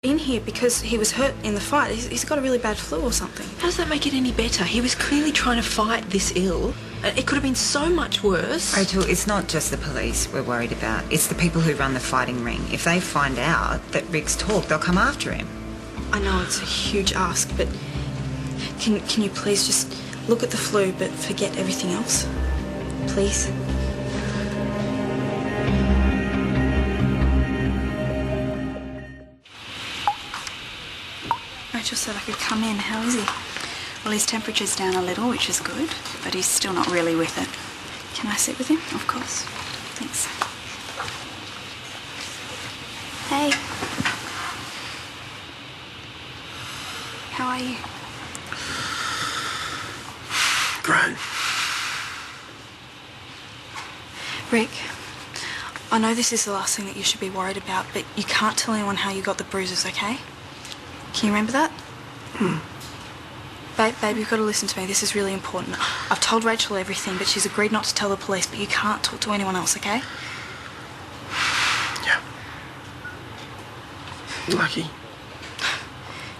In here because he was hurt in the fight. He's got a really bad flu or something. How does that make it any better? He was clearly trying to fight this ill. It could have been so much worse. Rachel, it's not just the police we're worried about. It's the people who run the fighting ring. If they find out that Rick's talked, they'll come after him. I know it's a huge ask, but can you please just look at the flu but forget everything else? Please? Rachel said I could come in. How is he? Well, his temperature's down a little, which is good, but he's still not really with it. Can I sit with him? Of course. Thanks. Hey. How are you? Great. Rick, I know this is the last thing that you should be worried about, but you can't tell anyone how you got the bruises, okay? Can you remember that? Babe, you've got to listen to me. This is really important. I've told Rachel everything, but she's agreed not to tell the police, but you can't talk to anyone else, okay? Yeah. Lucky.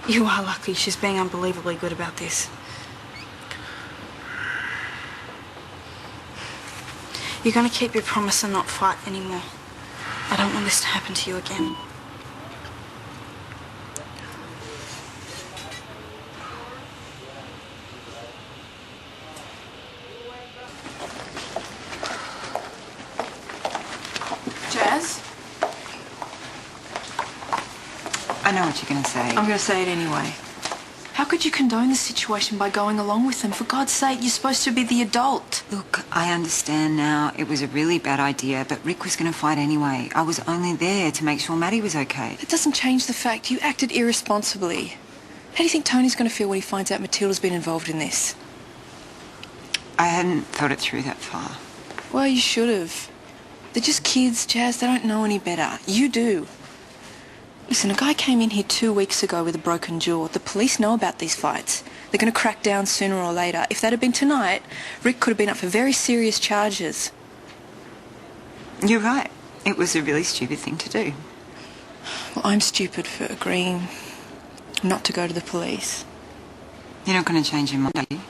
You are lucky. She's being unbelievably good about this. You're going to keep your promise and not fight anymore. I don't want this to happen to you again. Jazz? I know what you're going to say. I'm going to say it anyway. How could you condone the situation by going along with them? For God's sake, you're supposed to be the adult. Look, I understand now it was a really bad idea, but Rick was going to fight anyway. I was only there to make sure Maddie was okay. It doesn't change the fact you acted irresponsibly. How do you think Tony's going to feel when he finds out Matilda's been involved in this? I hadn't thought it through that far. Well, you should have. They're just kids, Jazz. They don't know any better. You do. Listen, a guy came in here 2 weeks ago with a broken jaw. The police know about these fights. They're going to crack down sooner or later. If that had been tonight, Rick could have been up for very serious charges. You're right. It was a really stupid thing to do. Well, I'm stupid for agreeing not to go to the police. You're not going to change your mind, are you?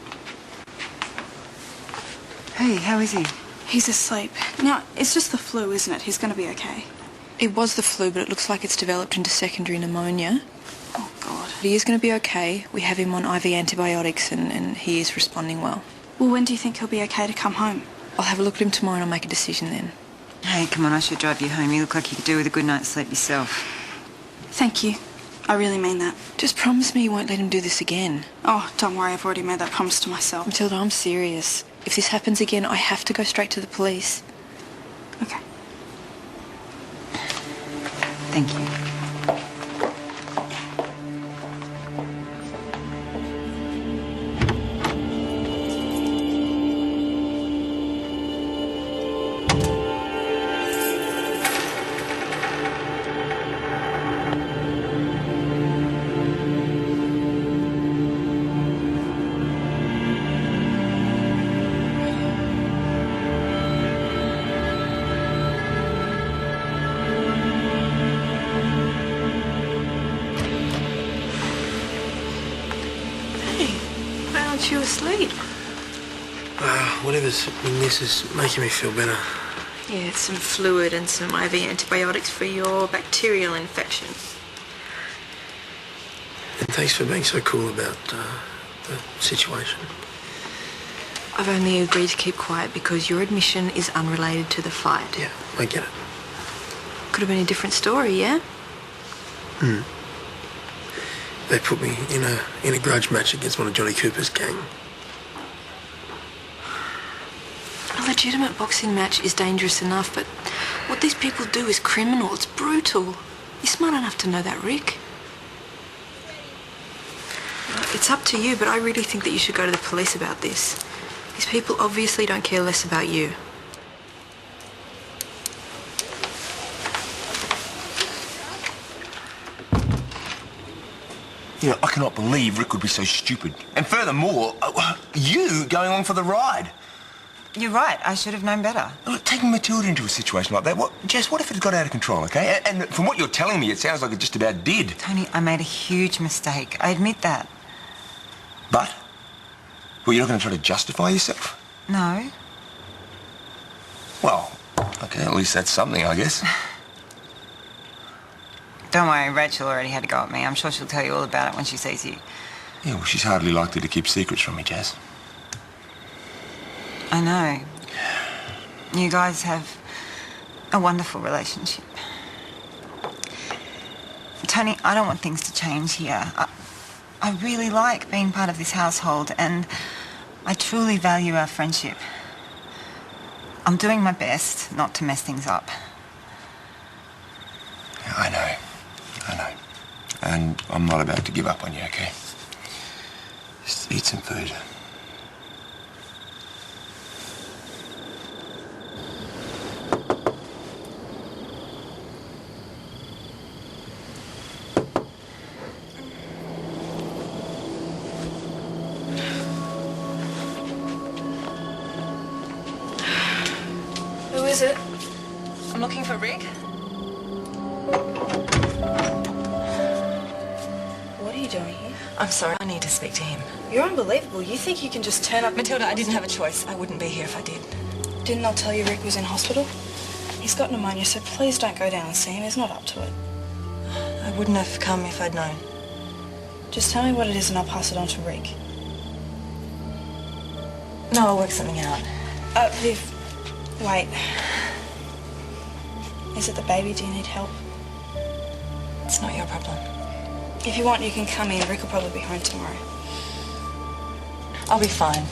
Hey, how is he? He's asleep. Now, it's just the flu, isn't it? He's going to be okay. It was the flu, but it looks like it's developed into secondary pneumonia. Oh, God. But he is going to be okay. We have him on IV antibiotics and he is responding well. Well, when do you think he'll be okay to come home? I'll have a look at him tomorrow and I'll make a decision then. Hey, come on, I should drive you home. You look like you could do with a good night's sleep yourself. Thank you. I really mean that. Just promise me you won't let him do this again. Oh, don't worry. I've already made that promise to myself. Matilda, I'm serious. If this happens again, I have to go straight to the police. Okay. Thank you. You asleep? Whatever's in this is making me feel better. Yeah, it's some fluid and some IV antibiotics for your bacterial infection. And thanks for being so cool about the situation. I've only agreed to keep quiet because your admission is unrelated to the fight. Yeah, I get it. Could have been a different story, yeah? They put me in a grudge match against one of Johnny Cooper's gang. A legitimate boxing match is dangerous enough, but what these people do is criminal. It's brutal. You're smart enough to know that, Rick. It's up to you, but I really think that you should go to the police about this. These people obviously don't care less about you. You know, I cannot believe Rick would be so stupid. And furthermore, you going along for the ride. You're right. I should have known better. Look, taking Matilda into a situation like that, Jess, what if it got out of control, okay? And from what you're telling me, it sounds like it just about did. Tony, I made a huge mistake. I admit that. But? Well, you're not going to try to justify yourself? No. Well, okay, at least that's something, I guess. Don't worry, Rachel already had to go at me. I'm sure she'll tell you all about it when she sees you. Yeah, well, she's hardly likely to keep secrets from me, Jazz. I know. You guys have a wonderful relationship. Tony, I don't want things to change here. I really like being part of this household, and I truly value our friendship. I'm doing my best not to mess things up. Yeah, I know. And I'm not about to give up on you, okay? Just eat some food. Who is it? I'm looking for Rick. What are you doing here? I'm sorry, I need to speak to him. You're unbelievable. You think you can just turn up... Matilda, I didn't have a choice. I wouldn't be here if I did. Didn't I tell you Rick was in hospital? He's got pneumonia, so please don't go down and see him. He's not up to it. I wouldn't have come if I'd known. Just tell me what it is and I'll pass it on to Rick. No, I'll work something out. Viv, wait. Is it the baby? Do you need help? It's not your problem. If you want, you can come in. Rick will probably be home tomorrow. I'll be fine.